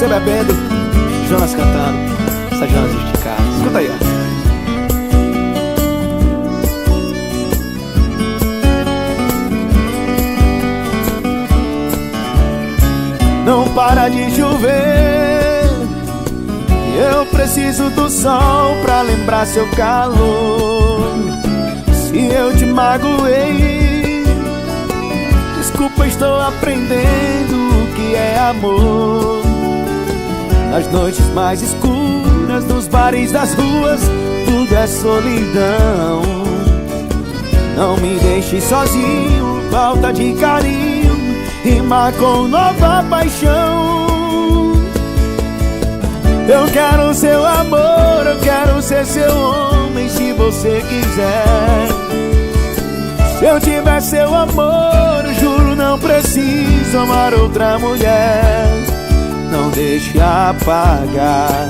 você bebendo, Jonas cantando. Essa Jonas esticada. Escuta aí, ó. Não para de chover, eu preciso do sol pra lembrar seu calor. Se eu te magoei, desculpa, estou aprendendo o que é amor. Nas noites mais escuras, nos bares das ruas, tudo é solidão. Não me deixe sozinho, falta de carinho rima com nova paixão. Eu quero seu amor, eu quero ser seu homem, se você quiser. Se eu tiver seu amor, juro não preciso amar outra mulher. Não deixe apagar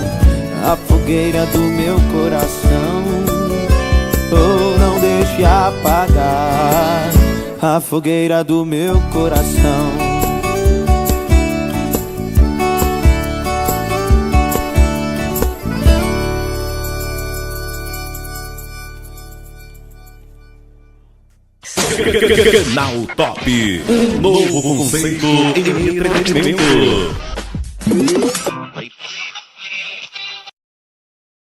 a fogueira do meu coração. Oh, não deixe apagar a fogueira do meu coração. Canal Top, novo conceito em entretenimento.